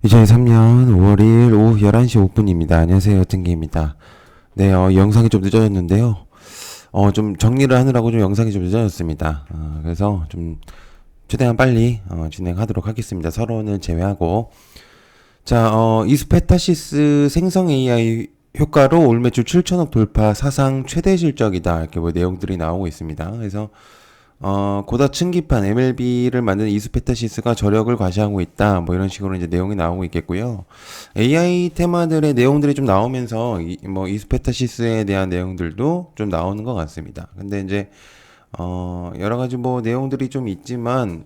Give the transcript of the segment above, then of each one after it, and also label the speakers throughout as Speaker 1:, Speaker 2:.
Speaker 1: 2023년 5월 2일 오후 11시 5분입니다. 안녕하세요. 뜬기입니다. 네, 영상이 좀 늦어졌는데요. 좀 정리를 하느라고 좀 영상이 좀 늦어졌습니다. 그래서 좀 최대한 빨리 진행하도록 하겠습니다. 서로는 제외하고. 자, 이스페타시스 생성 AI 효과로 올 매출 7천억 돌파 사상 최대 실적이다. 이렇게 뭐 내용들이 나오고 있습니다. 그래서 고다 층기판 MLB를 만드는 이스페타시스가 저력을 과시하고 있다. 뭐 이런 식으로 이제 내용이 나오고 있겠고요. AI 테마들의 내용들이 좀 나오면서 뭐 이스페타시스에 대한 내용들도 좀 나오는 것 같습니다. 근데 이제 여러 가지 뭐 내용들이 좀 있지만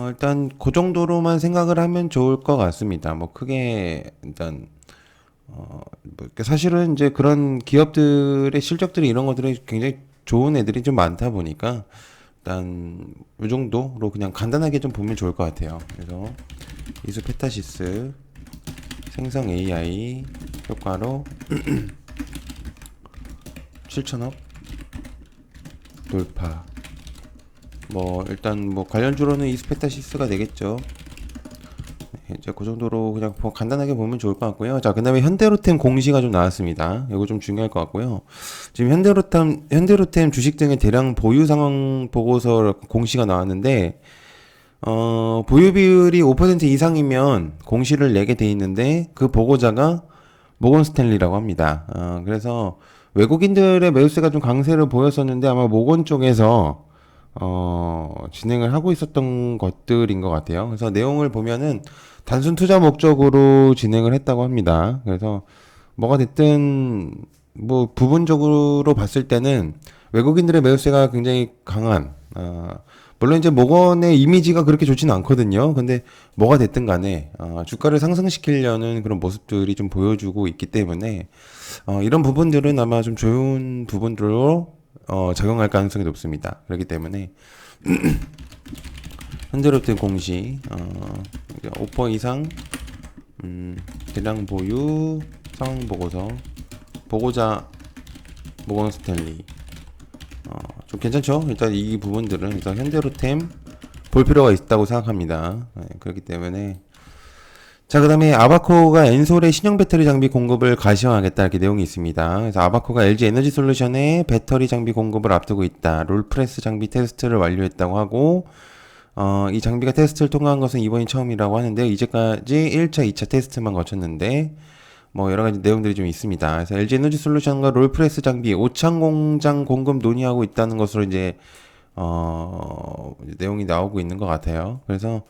Speaker 1: 일단 그 정도로만 생각을 하면 좋을 것 같습니다. 뭐 크게 일단 뭐 사실은 이제 그런 기업들의 실적들이 이런 것들이 굉장히 좋은 애들이 좀 많다 보니까 일단 이 정도로 그냥 간단하게 좀 보면 좋을 것 같아요. 그래서 이수페타시스 생성 AI 효과로 7천억 돌파. 뭐 일단 뭐 관련주로는 이수페타시스가 되겠죠. 이제 그 정도로 그냥 간단하게 보면 좋을 것 같고요. 자, 그다음에 현대로템 공시가 좀 나왔습니다. 이거 좀 중요할 것 같고요. 지금 현대로템 주식 등의 대량 보유 상황 보고서 공시가 나왔는데 보유 비율이 5% 이상이면 공시를 내게 돼 있는데 그 보고자가 모건 스탠리라고 합니다. 그래서 외국인들의 매수세가 좀 강세를 보였었는데 아마 모건 쪽에서 진행을 하고 있었던 것들인 것 같아요. 그래서 내용을 보면은 단순 투자 목적으로 진행을 했다고 합니다. 그래서 뭐가 됐든 뭐 부분적으로 봤을 때는 외국인들의 매수세가 굉장히 강한, 물론 이제 모건의 이미지가 그렇게 좋지는 않거든요. 근데 뭐가 됐든 간에 주가를 상승시키려는 그런 모습들이 좀 보여주고 있기 때문에 이런 부분들은 아마 좀 좋은 부분들로 작용할 가능성이 높습니다. 그렇기 때문에 현재로부터 공시 5% 이상 대량 보유 상황 보고서 보고자 모건 스탠리 좀 괜찮죠? 일단 이 부분들은 일단 현대로템 볼 필요가 있다고 생각합니다. 네, 그렇기 때문에 자, 그 다음에 아바코가 엔솔의 신형 배터리 장비 공급을 가시화하겠다 이렇게 내용이 있습니다. 그래서 아바코가 LG 에너지 솔루션에 배터리 장비 공급을 앞두고 있다. 롤프레스 장비 테스트를 완료했다고 하고 이 장비가 테스트를 통과한 것은 이번이 처음이라고 하는데 이제까지 1차, 2차 테스트만 거쳤는데 뭐 여러 가지 내용들이 좀 있습니다. 그래서 LG 에너지 솔루션과 롤프레스 장비 오창 공장 공급 논의하고 있다는 것으로 이제 내용이 나오고 있는 것 같아요. 그래서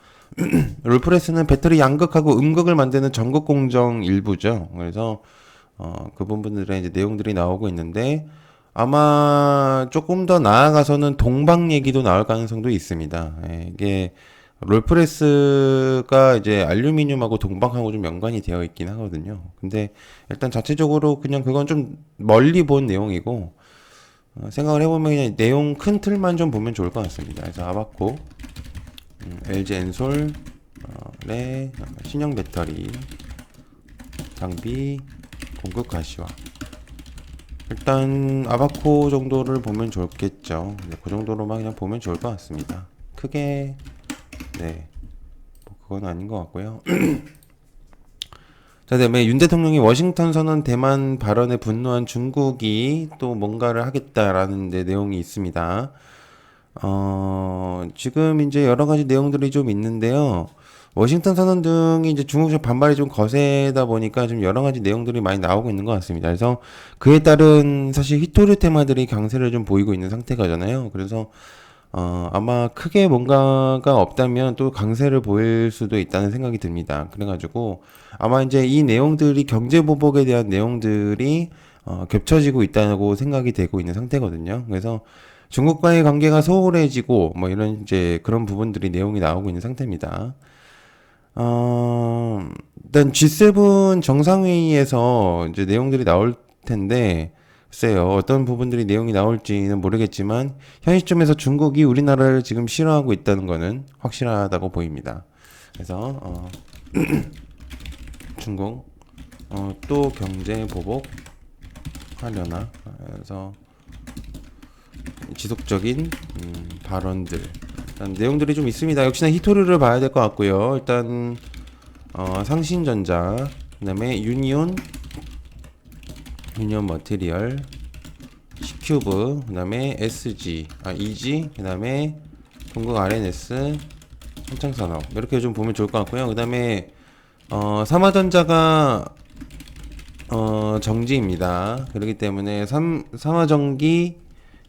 Speaker 1: 롤프레스는 배터리 양극하고 음극을 만드는 전극 공정 일부죠. 그래서 그 부분들의 이제 내용들이 나오고 있는데 아마 조금 더 나아가서는 동방 얘기도 나올 가능성도 있습니다. 예, 이게 롤프레스가 이제 알루미늄하고 동방하고 좀 연관이 되어 있긴 하거든요. 근데 일단 자체적으로 그냥 그건 좀 멀리 본 내용이고 생각을 해보면 그냥 내용 큰 틀만 좀 보면 좋을 것 같습니다. 그래서 아바코 LG 엔솔의 신형 배터리 장비 공급 가시화. 일단 아바코 정도를 보면 좋겠죠. 네, 그 정도로만 그냥 보면 좋을 것 같습니다. 크게 네, 뭐 그건 아닌 것 같고요. 자, 그다음에 윤 대통령이 워싱턴 선언 대만 발언에 분노한 중국이 또 뭔가를 하겠다라는 내용이 있습니다. 지금 이제 여러 가지 내용들이 좀 있는데요. 워싱턴 선언 등이 이제 중국적 반발이 좀 거세다 보니까 좀 여러 가지 내용들이 많이 나오고 있는 것 같습니다. 그래서 그에 따른 사실 히토류 테마들이 강세를 좀 보이고 있는 상태가잖아요. 그래서 아마 크게 뭔가가 없다면 또 강세를 보일 수도 있다는 생각이 듭니다. 그래가지고 아마 이제 이 내용들이 경제 보복에 대한 내용들이 겹쳐지고 있다고 생각이 되고 있는 상태거든요. 그래서 중국과의 관계가 소홀해지고 뭐 이런 이제 그런 부분들이 내용이 나오고 있는 상태입니다. 일단 G7 정상회의에서 이제 내용들이 나올 텐데, 글쎄요, 어떤 부분들이 내용이 나올지는 모르겠지만, 현 시점에서 중국이 우리나라를 지금 싫어하고 있다는 것은 확실하다고 보입니다. 그래서, 중국, 또 경제 보복하려나? 그래서, 지속적인, 발언들. 일단 내용들이 좀 있습니다. 역시나 히토류를 봐야 될 것 같고요. 일단, 상신전자, 그 다음에 유니온 머티리얼, C큐브, 그 다음에 EG, 그 다음에 동국 RNS, 한창산업, 이렇게 좀 보면 좋을 것 같고요. 그 다음에 삼화전자가 정지입니다. 그렇기 때문에 삼화전기,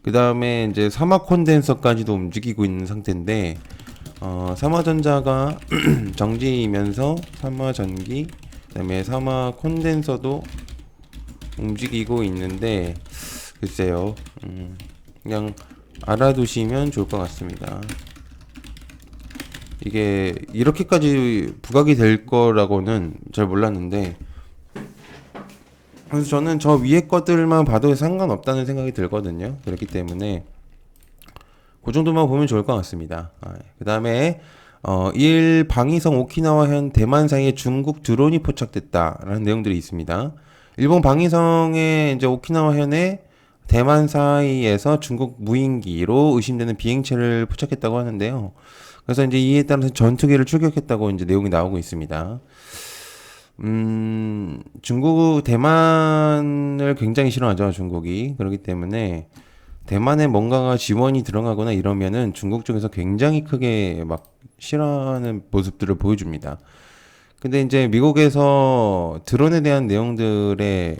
Speaker 1: 그 다음에 이제 삼화 콘덴서까지도 움직이고 있는 상태인데, 삼화전자가 정지이면서 삼화전기, 그 다음에 삼화 콘덴서도 움직이고 있는데, 글쎄요, 그냥 알아두시면 좋을 것 같습니다. 이게 이렇게까지 부각이 될 거라고는 잘 몰랐는데, 그래서 저는 저 위에 것들만 봐도 상관없다는 생각이 들거든요. 그렇기 때문에 그 정도만 보면 좋을 것 같습니다. 그 다음에 1 방위성 오키나와현 대만 사이에 중국 드론이 포착됐다라는 내용들이 있습니다. 일본 방위성의 이제 오키나와현에 대만 사이에서 중국 무인기로 의심되는 비행체를 포착했다고 하는데요. 그래서 이제 이에 따라서 전투기를 출격했다고 이제 내용이 나오고 있습니다. 대만을 굉장히 싫어하죠, 중국이. 그렇기 때문에 대만에 뭔가가 지원이 들어가거나 이러면은 중국 쪽에서 굉장히 크게 막 싫어하는 모습들을 보여줍니다. 근데 이제 미국에서 드론에 대한 내용들에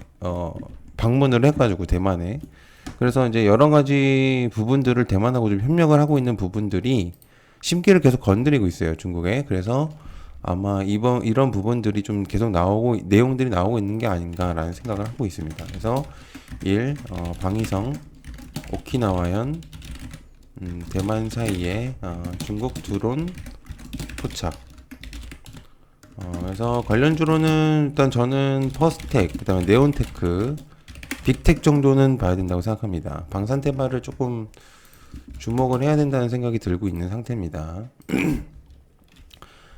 Speaker 1: 방문을 해가지고 대만에, 그래서 이제 여러 가지 부분들을 대만하고 좀 협력을 하고 있는 부분들이 심기를 계속 건드리고 있어요, 중국에. 그래서 아마 이런 부분들이 좀 계속 내용들이 나오고 있는 게 아닌가라는 생각을 하고 있습니다. 그래서 1. 방위성 오키나와현 대만 사이에 중국 드론 포착. 그래서 관련주로는 일단 저는 퍼스텍, 그 다음에 네온테크, 빅텍 정도는 봐야 된다고 생각합니다. 방산테마를 조금 주목을 해야 된다는 생각이 들고 있는 상태입니다.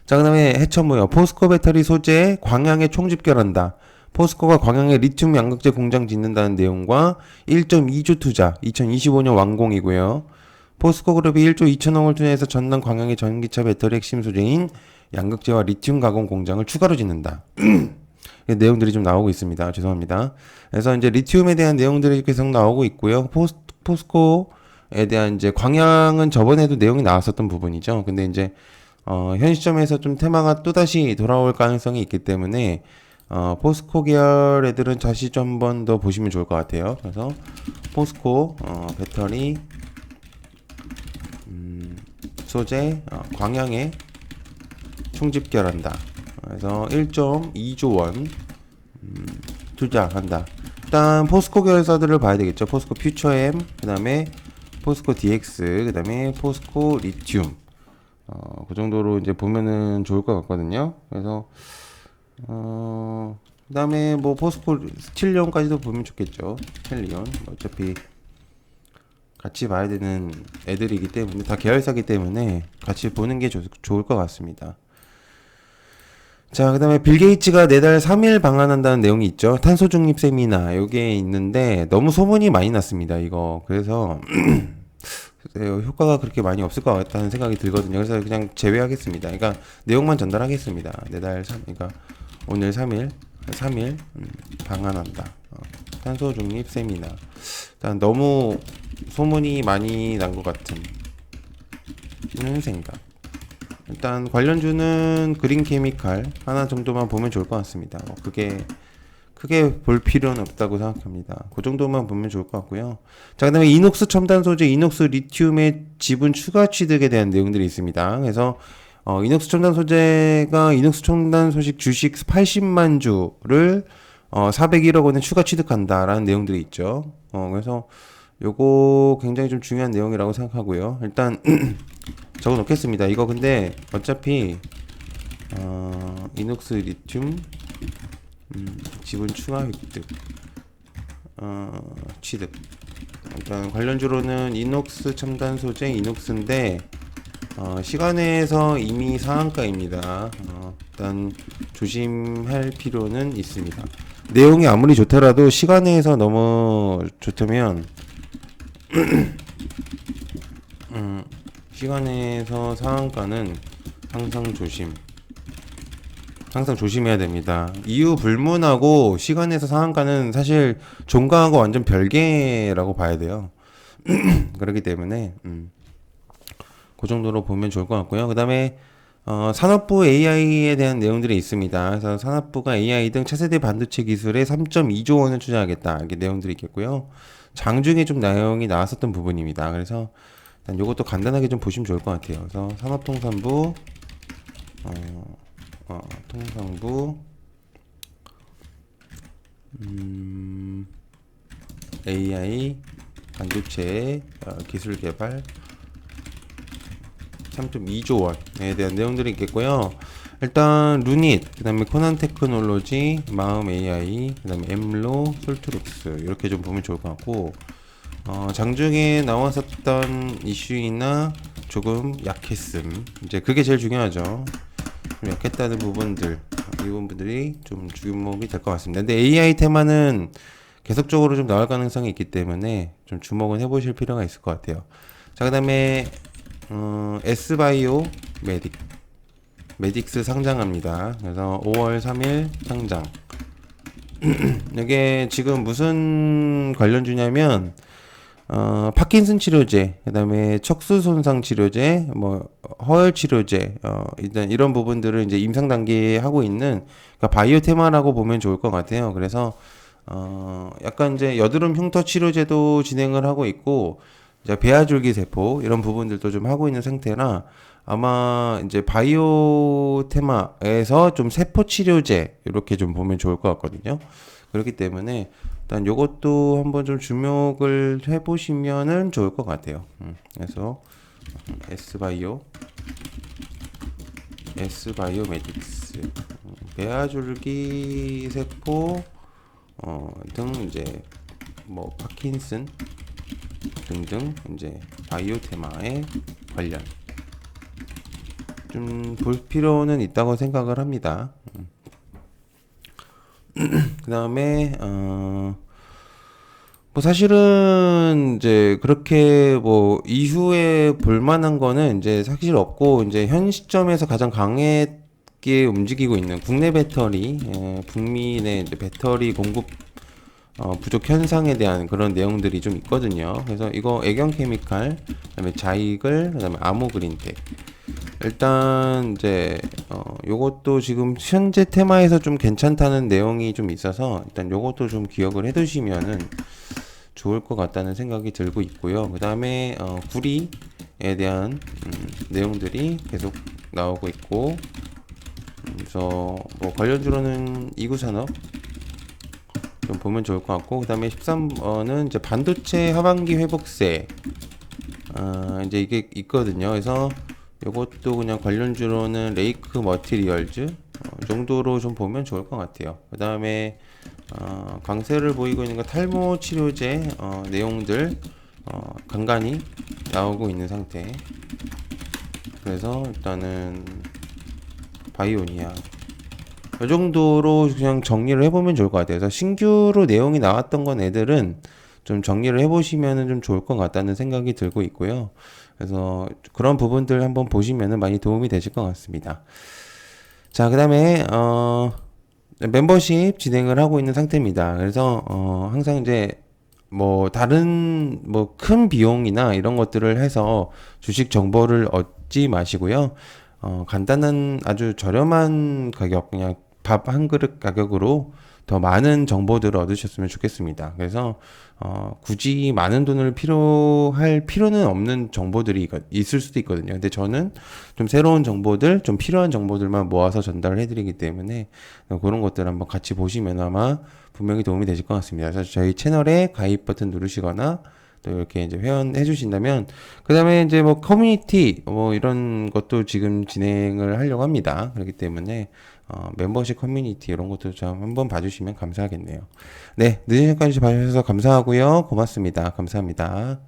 Speaker 1: 자, 그 다음에 해처모요. 포스코 배터리 소재 광양에 총집결한다. 포스코가 광양에 리튬 양극재 공장 짓는다는 내용과 1.2조 투자, 2025년 완공이고요. 포스코 그룹이 1조 2천억을 투자해서 전남 광양의 전기차 배터리 핵심 소재인 양극재와 리튬 가공 공장을 추가로 짓는다. 내용들이 좀 나오고 있습니다. 죄송합니다. 그래서 이제 리튬에 대한 내용들이 계속 나오고 있고요. 포스코에 대한 이제 광양은 저번에도 내용이 나왔었던 부분이죠. 근데 이제 현 시점에서 좀 테마가 또다시 돌아올 가능성이 있기 때문에 포스코 계열 애들은 다시 좀 한 번 더 보시면 좋을 것 같아요. 그래서 포스코 배터리 소재 광양에 총집결한다. 그래서 1.2조 원 투자한다. 일단 포스코 계열사들을 봐야 되겠죠. 포스코 퓨처엠, 그 다음에 포스코 DX, 그 다음에 포스코 리튬. 그 정도로 이제 보면은 좋을 것 같거든요. 그래서 그 다음에 뭐 포스코 스틸리온까지도 보면 좋겠죠. 스틸리온 어차피 같이 봐야 되는 애들이기 때문에, 다 계열사기 때문에 같이 보는 게 좋을 것 같습니다. 자, 그 다음에 빌 게이츠가 내달 3일 방한한다는 내용이 있죠. 탄소 중립 세미나 요게 있는데 너무 소문이 많이 났습니다, 이거. 그래서 효과가 그렇게 많이 없을 것 같다는 생각이 들거든요. 그래서 그냥 제외하겠습니다. 그러니까 내용만 전달하겠습니다. 내달 3, 그러니까 오늘 3일 방한한다. 탄소 중립 세미나. 일단 너무 소문이 많이 난 것 같은 생각. 일단 관련주는 그린 케미칼 하나 정도만 보면 좋을 것 같습니다. 그게 크게 볼 필요는 없다고 생각합니다. 그 정도만 보면 좋을 것 같고요. 자, 그 다음에 이녹스 첨단 소재, 이녹스 리튬의 지분 추가 취득에 대한 내용들이 있습니다. 그래서 이녹스 첨단 소재가 이녹스 첨단 소식 주식 80만 주를 401억 원에 추가 취득한다라는 내용들이 있죠. 그래서 요거 굉장히 좀 중요한 내용이라고 생각하고요. 일단 적어 놓겠습니다. 이거 근데 어차피 이녹스 리튬 지분 추가 획득 취득. 일단 관련주로는 이녹스 첨단 소재 이녹스인데 시간에서 이미 상한가입니다. 일단 조심할 필요는 있습니다. 내용이 아무리 좋더라도 시간에서 너무 좋다면 시간에서 상한가는 항상 조심. 항상 조심해야 됩니다. 이유 불문하고 시간에서 상한가는 사실 종가하고 완전 별개라고 봐야 돼요. 그렇기 때문에 그 정도로 보면 좋을 것 같고요. 그 다음에 산업부 AI에 대한 내용들이 있습니다. 그래서 산업부가 AI 등 차세대 반도체 기술에 3.2조 원을 투자하겠다. 이렇게 내용들이 있겠고요. 장중에 좀 내용이 나왔었던 부분입니다. 그래서 일단 요것도 간단하게 좀 보시면 좋을 것 같아요. 그래서 산업통상부, 통상부, AI 반도체 기술 개발 3.2조 원에 대한 내용들이 있겠고요. 일단 루닛, 그다음에 코난 테크놀로지, 마음 AI, 그다음에 엠로, 솔트룩스 이렇게 좀 보면 좋을 것 같고 장중에 나왔었던 이슈이나 조금 약했음. 이제 그게 제일 중요하죠. 좀 약했다는 부분들, 이 부분들이 좀 주목이 될 것 같습니다. 근데 AI 테마는 계속적으로 좀 나올 가능성이 있기 때문에 좀 주목은 해보실 필요가 있을 것 같아요. 자, 그다음에 S바이오 메딕스 상장합니다. 그래서 5월 3일 상장. 이게 지금 무슨 관련주냐면 파킨슨 치료제, 그다음에 척수 손상 치료제, 뭐 허혈 치료제, 일단 이런 부분들을 이제 임상 단계에 하고 있는 그러니까 바이오 테마라고 보면 좋을 것 같아요. 그래서 약간 이제 여드름 흉터 치료제도 진행을 하고 있고 이제 배아줄기 세포 이런 부분들도 좀 하고 있는 상태라 아마 이제 바이오 테마에서 좀 세포 치료제 이렇게 좀 보면 좋을 것 같거든요. 그렇기 때문에 일단 요것도 한번 좀 주목을 해보시면은 좋을 것 같아요. 그래서 S바이오, S바이오 메딕스, 배아줄기 세포 등 이제 뭐 파킨슨 등등 이제 바이오 테마에 관련 좀 볼 필요는 있다고 생각을 합니다. 그 다음에 뭐 사실은 이제 그렇게 뭐 이후에 볼만한 거는 이제 사실 없고 이제 현 시점에서 가장 강하게 움직이고 있는 국내 배터리, 북미의 이제 배터리 공급 부족 현상에 대한 그런 내용들이 좀 있거든요. 그래서 이거 애경케미칼, 그다음에 자이글, 그다음에 아모그린텍. 일단 이제 요것도 지금 현재 테마에서 좀 괜찮다는 내용이 좀 있어서 일단 요것도 좀 기억을 해두시면은 좋을 것 같다는 생각이 들고 있고요. 그 다음에 구리에 대한 내용들이 계속 나오고 있고, 그래서 뭐 관련주로는 이구산업 좀 보면 좋을 것 같고, 그 다음에 13번은 이제 반도체 하반기 회복세 이제 이게 있거든요. 그래서 요것도 그냥 관련주로는 레이크 머티리얼즈 정도로 좀 보면 좋을 것 같아요. 그 다음에 강세를 보이고 있는 거 탈모 치료제 내용들 간간히 나오고 있는 상태. 그래서 일단은 바이오니아 이 정도로 그냥 정리를 해보면 좋을 것 같아요. 그래서 신규로 내용이 나왔던 건 애들은 좀 정리를 해보시면은 좀 좋을 것 같다는 생각이 들고 있고요. 그래서 그런 부분들 한번 보시면은 많이 도움이 되실 것 같습니다. 자, 그 다음에 멤버십 진행을 하고 있는 상태입니다. 그래서 항상 이제 뭐 다른 뭐 큰 비용이나 이런 것들을 해서 주식 정보를 얻지 마시고요. 간단한 아주 저렴한 가격, 그냥 밥 한 그릇 가격으로 더 많은 정보들을 얻으셨으면 좋겠습니다. 그래서 굳이 많은 돈을 필요할 필요는 없는 정보들이 있을 수도 있거든요. 근데 저는 좀 새로운 정보들, 좀 필요한 정보들만 모아서 전달을 해드리기 때문에 그런 것들 한번 같이 보시면 아마 분명히 도움이 되실 것 같습니다. 그래서 저희 채널에 가입 버튼 누르시거나 또 이렇게 이제 회원해 주신다면, 그 다음에 이제 뭐 커뮤니티 뭐 이런 것도 지금 진행을 하려고 합니다. 그렇기 때문에 멤버십 커뮤니티 이런 것도 좀 한번 봐주시면 감사하겠네요. 네, 늦은 시간까지 봐주셔서 감사하고요. 고맙습니다. 감사합니다.